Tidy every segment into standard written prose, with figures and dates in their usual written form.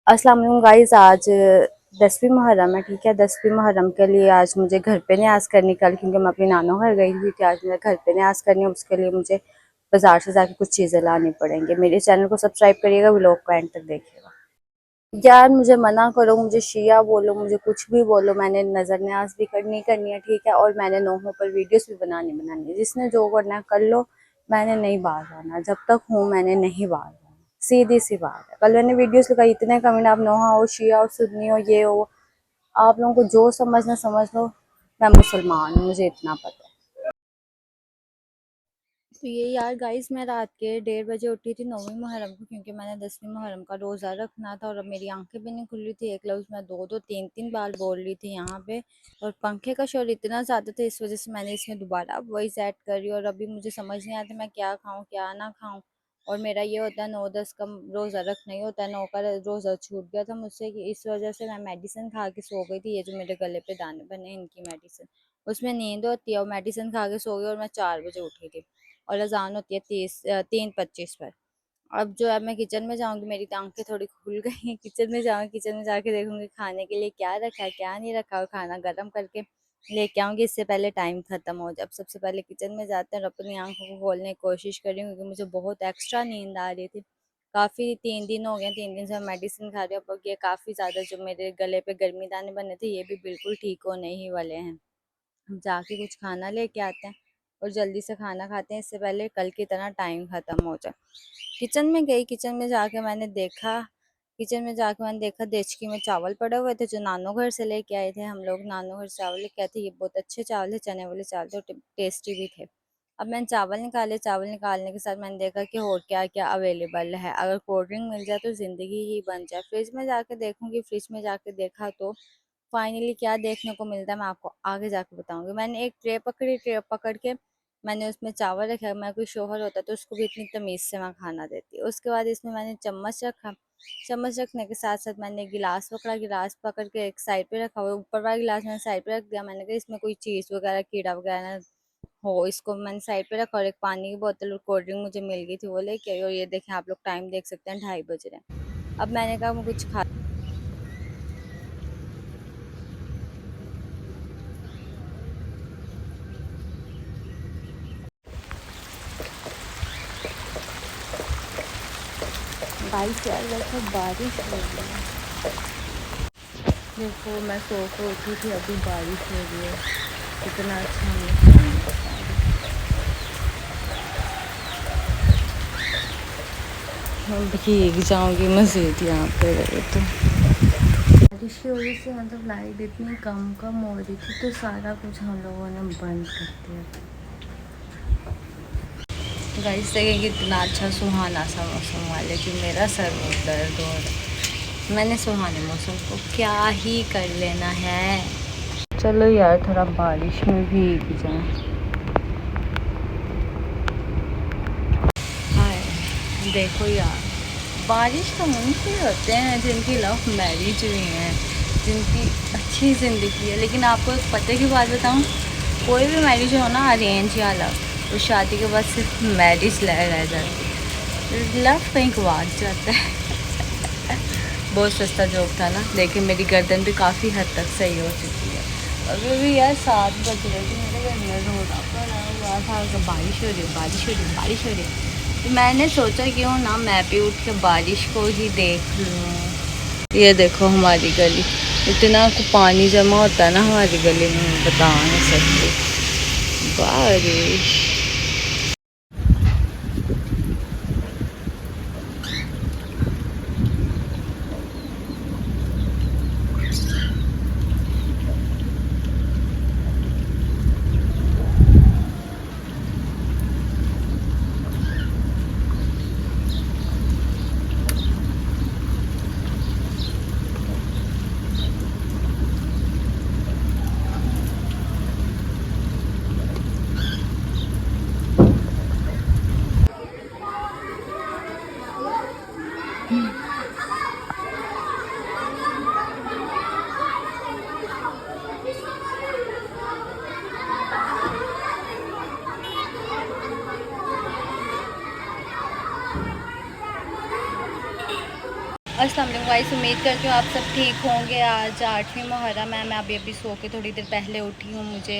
अस्सलाम वालेकुम गाइस। आज 10वीं मुहर्रम है, ठीक है। 10वीं मुहर्रम के लिए आज मुझे घर पे न्याज करनी कल, क्योंकि मैं अपनी नानों घर गई थी कि आज मुझे घर पे न्याज करनी है। उसके लिए मुझे बाजार से जाके कुछ चीज़ें लानी पड़ेंगी। मेरे चैनल को सब्सक्राइब करिएगा, व्लॉग को एंड तक देखिएगा। यार मुझे मना करो, मुझे शिया बोलो, मुझे कुछ भी बोलो, मैंने नजर न्याज भी करनी करनी है, ठीक है। और मैंने नोहों पर वीडियोस भी बनानी है। जिसने जो करना है कर लो, मैंने नहीं बाहर आना। जब तक हूँ मैंने नहीं बाहर आना, सीधी सी बात है। कल मैंने वीडियोस लगाई, इतने कमेंट, आप नोहा हो, शिया हो, सुन्नी हो, ये हो, आप लोगों को जो समझना समझ लो। मैं मुसलमान हूँ, मुझे इतना पता है। तो ये यार गाइस, मैं रात के 1:30 बजे उठी थी 9वीं मुहर्रम को, क्योंकि मैंने 10वीं मुहर्रम का रोज़ा रखना था। और अब मेरी आंखें भी नहीं खुल रही थी। एक लफ्ज़ मैं दो दो तीन तीन बार बोल रही थी यहाँ पे। और पंखे का शोर इतना ज़्यादा था, इस वजह से मैंने इसमें दोबारा वॉइस ऐड करी। और अभी मुझे समझ नहीं आता मैं क्या खाऊँ क्या ना खाऊँ। और मेरा ये होता है 9-10 का रोज़ा रखना ही होता है, 9 का रोज़ा छूट गया था मुझसे, कि इस वजह से मैं मेडिसिन खा के सो गई थी। ये जो मेरे गले पे दाने बने, इनकी मेडिसिन, उसमें नींद होती है। और मेडिसिन खा के सो गई और मैं 4 बजे उठी थी। और अज़ान होती है 3:25 पर। अब जो है मैं किचन में जाऊंगी, मेरी तो आंखें थोड़ी खुल गई हैं। किचन में जाऊंगी, किचन में जाके देखूंगी खाने के लिए क्या रखा है क्या नहीं रखा, और खाना गर्म करके लेके आऊंगी, इससे पहले टाइम खत्म हो जाए। अब सबसे पहले किचन में जाते हैं और अपनी आंखों को खोलने की कोशिश कर रही हूँ, क्योंकि मुझे बहुत एक्स्ट्रा नींद आ रही थी। काफ़ी 3 दिन हो गए, 3 दिन से मैं मेडिसिन खा रही हूँ। अब ये काफ़ी ज़्यादा जो मेरे गले पे गर्मी दाने बने थे, ये भी बिल्कुल ठीक होने ही वाले हैं। हम जाके कुछ खाना लेके आते हैं और जल्दी से खाना खाते हैं, इससे पहले कल की तरह टाइम ख़त्म हो जाए। किचन में गई, किचन में जाके मैंने देखा देचकी में चावल पड़े हुए थे, जो नानो घर से लेके आए थे हम लोग। नानो घर से चावल लेके आए थे, ये बहुत अच्छे चावल थे, चने वाले चावल थे और टेस्टी भी थे। अब मैंने चावल निकाले, चावल निकालने के साथ मैंने देखा कि और क्या क्या अवेलेबल है। अगर कोल्ड ड्रिंक मिल जाए तो ज़िंदगी ही बन जाए। फ्रिज में जाके देखूंगी, फ्रिज में जाके देखा तो फाइनली क्या देखने को मिलता है मैं आपको आगे जाके बताऊंगी। मैंने एक ट्रे पकड़ी, ट्रे पकड़ के मैंने उसमें चावल रखा। मैं कोई शोहर होता तो उसको भी इतनी तमीज़ से मैं खाना देती। उसके बाद इसमें मैंने चम्मच रखा, चम्मच रखने के साथ साथ मैंने गिलास पकड़ा, गिलास पकड़ के एक साइड पे रखा हुआ, ऊपर वाला गिलास मैंने साइड पे रख दिया। मैंने कहा इसमें कोई चीज़ वगैरह कीड़ा वगैरह ना हो, इसको मैंने साइड पे रखा। और एक पानी की बोतल और कोल्ड ड्रिंक मुझे मिल गई थी, वो लेके आई। और ये देखें आप लोग, टाइम देख सकते हैं, 2:30 बज रहे हैं। अब मैंने कहा मैं कुछ खा, बारिश यार देखो, बारिश हो रही है। देखो मैं सो के उठी थी, अभी बारिश हो रही है। कितना अच्छा मौसम है। मैं भीग जाऊंगी मज़ीद यहाँ पे रहे तो। बारिश की वजह से मतलब लाइट इतनी कम कम हो रही थी, तो सारा कुछ हम लोगों ने बंद कर दिया। गाइस देखिए कितना अच्छा सुहाना सा मौसम वाले कि मेरा सर बहुत दर्द हो रहा है। मैंने सुहाने मौसम को क्या ही कर लेना है। चलो यार थोड़ा बारिश में भीग जाए। हाय देखो यार, बारिश तो उनके होते हैं जिनकी लव मैरिज हुई हैं, जिनकी अच्छी ज़िंदगी है। लेकिन आपको एक पते की बात बताऊं, कोई भी मैरिज हो ना, अरेंज या लव, उस शादी के बाद सिर्फ मैरिज रह जाती है, लव कहीं गवाच जाता है। बहुत सस्ता जोक था ना। देखिए मेरी गर्दन भी काफ़ी हद तक सही हो चुकी है। अभी भी यार 7 बज रहे थे, मेरे घर में रोना पड़ा हुआ था कि बारिश हो रही है, बारिश हो रही है, बारिश हो रही है। तो मैंने सोचा क्यों ना मैं भी उठ के बारिश को ही देख लूँ। ये देखो हमारी गली, इतना पानी जमा होता है ना हमारी गली में, मैं बता नहीं सकती। बारिश अस्सलाम वालेकुम गाइस, उम्मीद करती हूँ आप सब ठीक होंगे। आज 8वीं मुहर्रम है। मैं अभी सो के थोड़ी देर पहले उठी हूँ। मुझे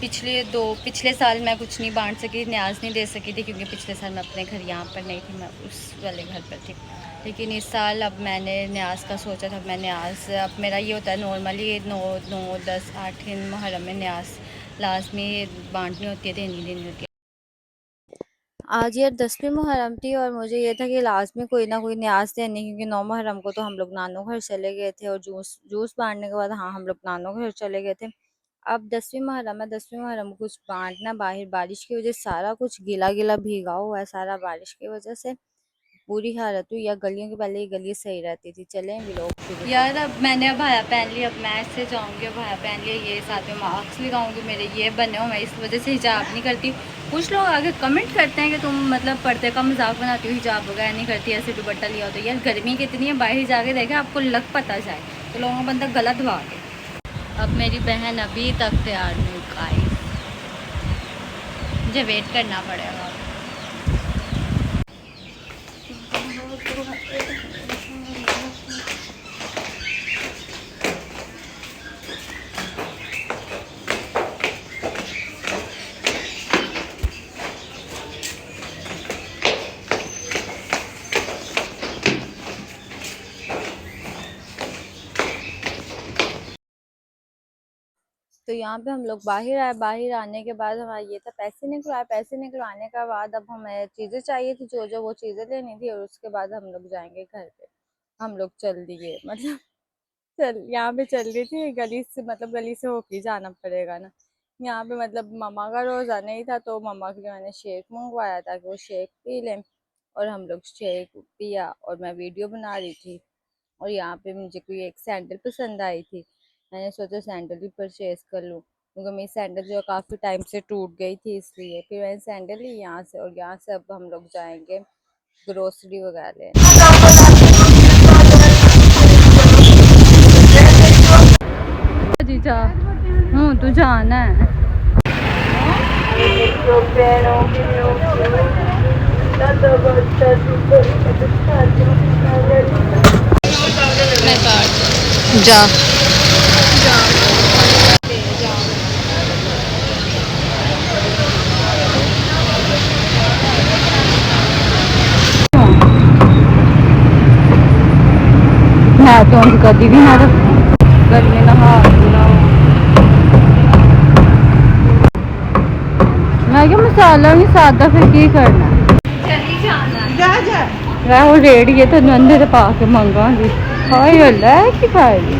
पिछले साल मैं कुछ नहीं बांट सकी, न्याज नहीं दे सकी थी, क्योंकि पिछले साल मैं अपने घर यहाँ पर नहीं थी, मैं उस वाले घर पर थी। लेकिन इस साल अब मैंने न्याज का सोचा था। मैं न्याज, अब मेरा ये होता है नॉर्मली 9, 10, 8 मुहर्रम में न्याज लाजमी बांटनी होती है, देनी होती है। आज यार 10वीं मुहर्रम थी और मुझे ये था कि लाज़मी कोई ना कोई न्याज़ देनी, क्योंकि 9 मुहर्रम को तो हम लोग नानों घर चले गए थे और जूस जूस बांटने के बाद हाँ हम लोग नानों घर चले गए थे। अब 10वीं मुहर्रम है, 10वीं मुहर्रम को कुछ बांटना, बाहर बारिश की वजह से सारा कुछ गीला गीला भीगा हुआ है, सारा बारिश की वजह से बुरी हालत हुई। या गलियों के पहले ही गली सही रहती थी। चलें व्लॉग शुरू यार। अब मैंने अबाया पहन लिया, अब मैं इससे जाऊँगी। अबाया पहन लिया, ये साथ में मार्क्स लगाऊंगी, मेरे ये बने हुए, मैं इस वजह से हिजाब नहीं करती। कुछ लोग आगे कमेंट करते हैं कि तुम मतलब पर्दे का मजाक बनाती हो, हिजाब वगैरह नहीं करती, ऐसे दुपट्टा लिया हो। तो यार गर्मी कितनी है, बाहर जाके देखें आपको लग पता जाए, तो लोगों का बंदा गलत भाग है। अब मेरी बहन अभी तक तैयार नहीं आई, मुझे वेट करना पड़ेगा। तो यहाँ पे हम लोग बाहर आए। बाहर आने के बाद हमारा ये था पैसे निकलवाए। पैसे निकलवाने के बाद अब हमें चीज़ें चाहिए थी, जो जो वो चीज़ें लेनी थी, और उसके बाद हम लोग जाएंगे घर पे। हम लोग चल दिए, मतलब चल यहाँ पे चल रही थी गली से, मतलब गली से होके ही जाना पड़ेगा ना। यहाँ पे मतलब मम्मा का रोज़ा नहीं था, तो मम्मा के लिए मैंने शेक मंगवाया ताकि वो शेक पी लें। और हम लोग शेक पिया और मैं वीडियो बना रही थी। और यहाँ पे मुझे कोई एक सैंडल पसंद आई थी, मैंने सोचा सैंडल भी परचेज कर लूँ, क्योंकि मेरी सैंडल जो काफ़ी टाइम से टूट गई थी, इसलिए फिर मैंने सैंडल ली यहाँ से। और यहाँ से अब हम लोग जाएंगे ग्रोसरी वगैरह लेने। जीजा हूँ तू जाना है। जा मैं तो कभी भी ना गर्मी नहा मैं क्या मसाला नहीं सादा, फिर की करना मैं वो रेड़ी है तो अंदर पा के मंगांगी। हाय अल्लाह की खाएगी।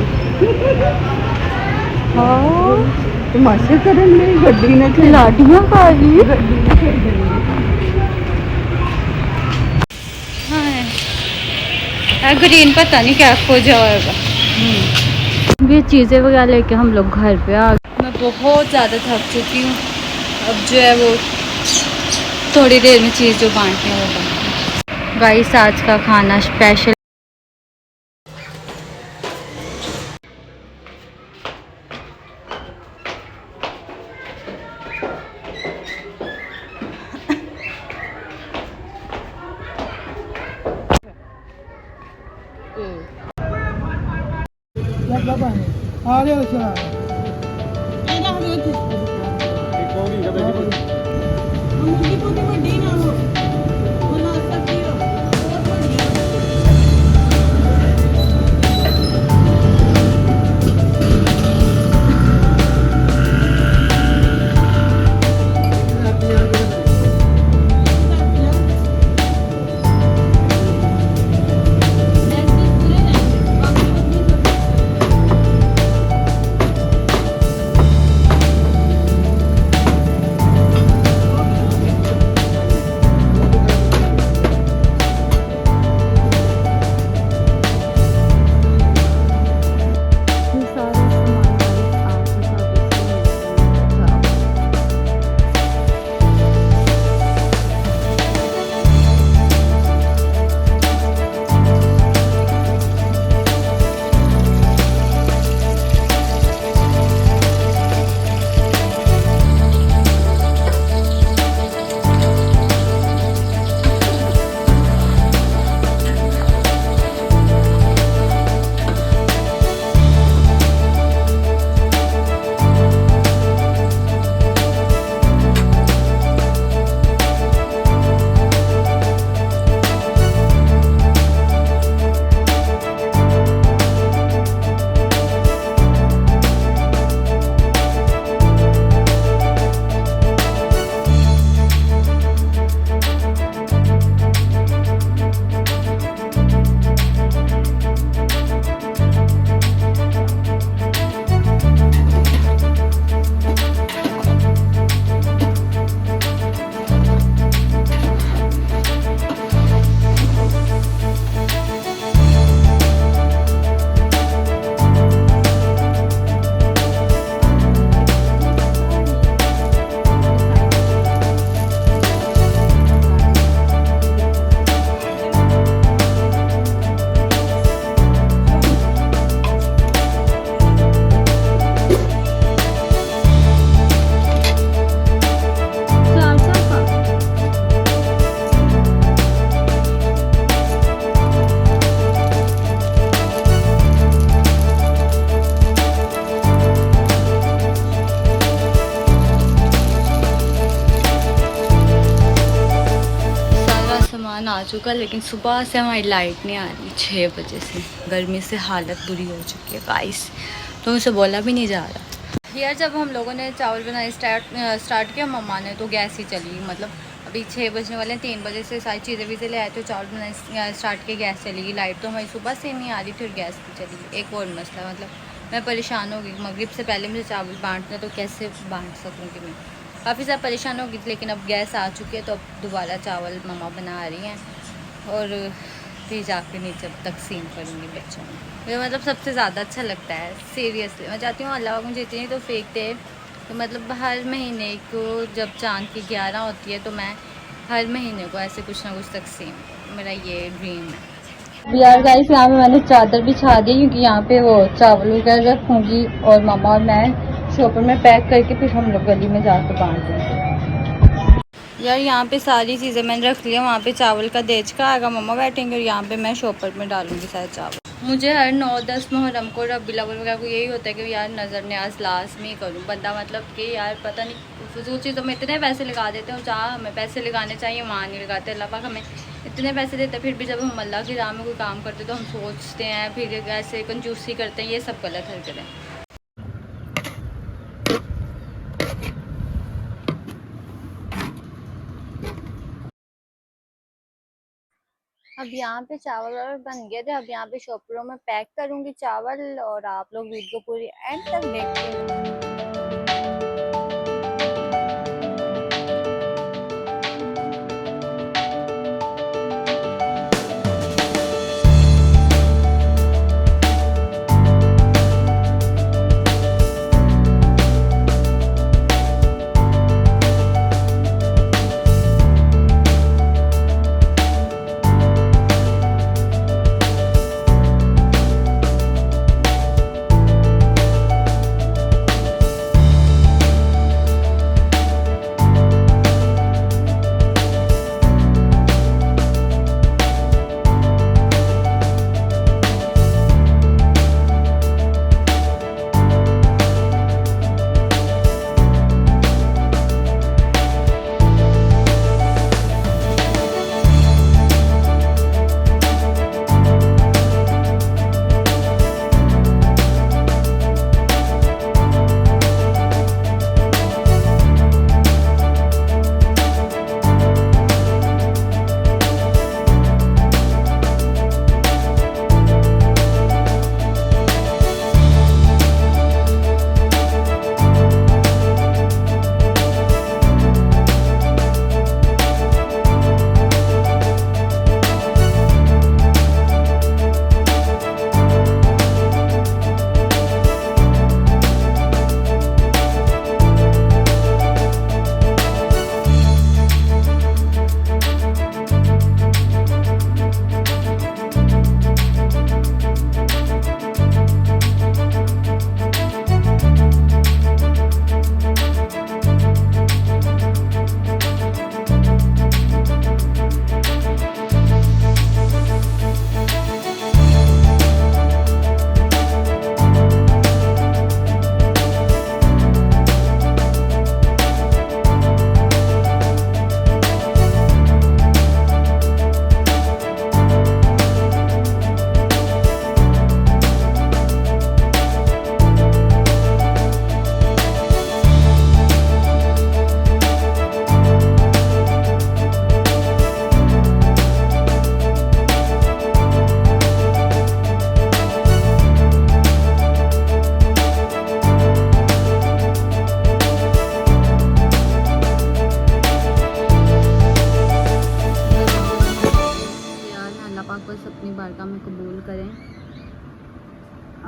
हाँ तमाशे करन में गड्डी ने लाडियाँ खा ली। हाँ ग्रीन पता नहीं क्या हो जाएगा। ये चीज़ें वगैरह लेके हम लोग घर पे आ गए। मैं बहुत ज़्यादा थक चुकी हूँ। अब जो है वो थोड़ी देर में चीज़ जो बांटनी है वो बांटनी। गाइस आज का खाना स्पेशल आ गया चला फ़ोन आ चुका, लेकिन सुबह से हमारी लाइट नहीं आ रही 6 बजे से। गर्मी से हालत बुरी हो चुकी है गाइस, तो मुझसे बोला भी नहीं जा रहा यार। जब हम लोगों ने चावल बनाए स्टार्ट किया मम्मा ने, तो गैस ही चली। मतलब अभी 6 बजने वाले हैं, 3 बजे से सारी चीज़ें वीज़ें ले आए तो चावल बनाए स्टार्ट किए, गैस चली गई। लाइट तो हमारी सुबह से नहीं आ रही थी और गैस भी चली गई। एक और मसला, मतलब मैं परेशान हो गई। मगरिब से पहले मुझे चावल बांटना, तो कैसे बांट सकूँगी मैं? काफ़ी ज़्यादा परेशान हो गई थी, लेकिन अब गैस आ चुकी है, तो अब दोबारा चावल मम्मा बना रही हैं और फिर जाके नीचे तकसीम करूँगी बच्चों में। मुझे मतलब सबसे ज़्यादा अच्छा लगता है, सीरियसली मैं चाहती हूँ अल्लाह मुझे इतनी तो फेंकते, तो मतलब हर महीने को जब चाँद की 11 होती है, तो मैं हर महीने को ऐसे कुछ ना कुछ तकसीम, मेरा ये ड्रीम है। यार गाइस, यहाँ पे मैंने चादर बिछा दी, क्योंकि यहाँ पे वो चावल वगैरह रखूँगी और मम्मा और मैं शॉपर में पैक करके फिर हम लोग गली में जाकर बांट देंगे। यार यहाँ पे सारी चीज़ें मैंने रख लिया, वहाँ पे चावल का देच का आएगा, मम्मा बैठेंगे और यहाँ पे मैं शॉपर में डालूंगी सारे चावल। मुझे हर 9-10 मुहर्रम को रबीउल अव्वल वगैरह को यही होता है कि यार नज़र न्याज लाजमी करूँ। बंदा मतलब कि यार पता नहीं फजूल चीज़ों में इतने पैसे लगा देते हैं, जहाँ हमें पैसे लगाने चाहिए वहाँ नहीं लगाते। अल्लाह पाक हमें इतने पैसे देते हैं, फिर भी जब हम अल्लाह की राह में कोई काम करते तो हम सोचते हैं, फिर ऐसे कंजूसी करते हैं। ये सब गलत हरकत है। अब यहाँ पे चावल और बन गए थे, अब यहाँ पे शॉपरों में पैक करूँगी चावल, और आप लोग वीडियो पूरी एंड तक देखिए।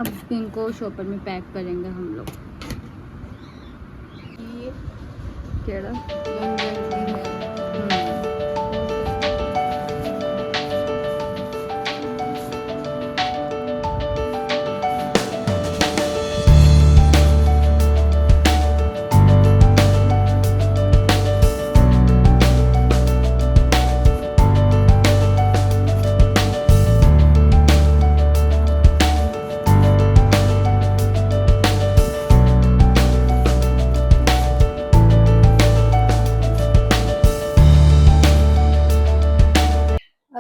अब इनको शॉपर में पैक करेंगे हम लोग। केड़ा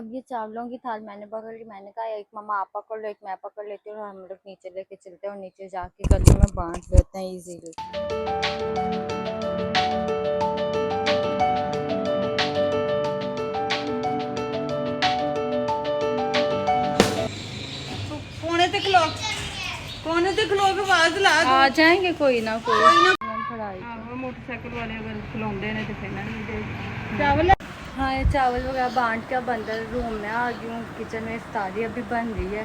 अब ये चावलों की थाल मैंने पकड़ ली, मैंने कहा एक मम्मा आप पकड़ लो, एक मैं पकड़ लेती हूँ और हम लोग नीचे लेके चलते हैं और नीचे जाके गली में बांट लेते हैं इजीली। कोने ते खलो के आवाज ला आ जाएंगे कोई ना कोई पढ़ाई। मोटरसाइकिल वाले अगर खिलाते ने तो फिर नहीं दे चावल। हाँ ये चावल वगैरह बांट के अब अंदर रूम में आ गई हूँ। किचन में इफ्तारी अभी बन रही है।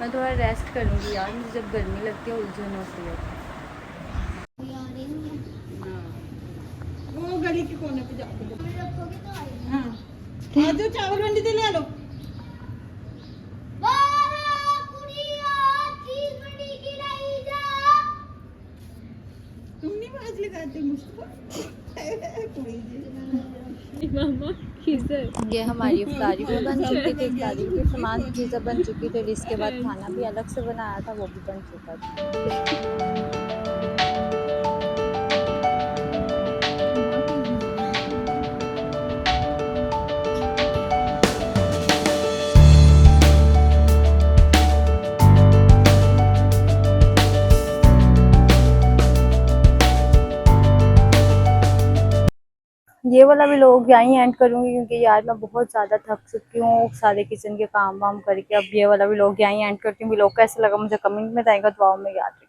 मैं थोड़ा रेस्ट करूँगी यार, मुझे जब गर्मी लगती है उलझन होती है। वो गली के कोने पे जाके हाँ आ जाओ चावल मंडी से ले लो। तुम नहीं आवाज लगाते मुझको ये हमारी इफ्तारी भी बन चुकी थी, इफ्तारी की सामान चीज़ें बन चुकी थी और इसके बाद खाना भी अलग से बनाया था, वो भी बन चुका था। ये वाला भी लोग यहीं एंड करूँगी क्योंकि यार मैं बहुत ज़्यादा थक चुकी हूँ सारे किचन के काम वाम करके। अब ये वाला भी लोग यहीं एंड करती हूँ। लोग कैसे लगा मुझे कमेंट में बताएगा, दुआओं में याद रखिएगा।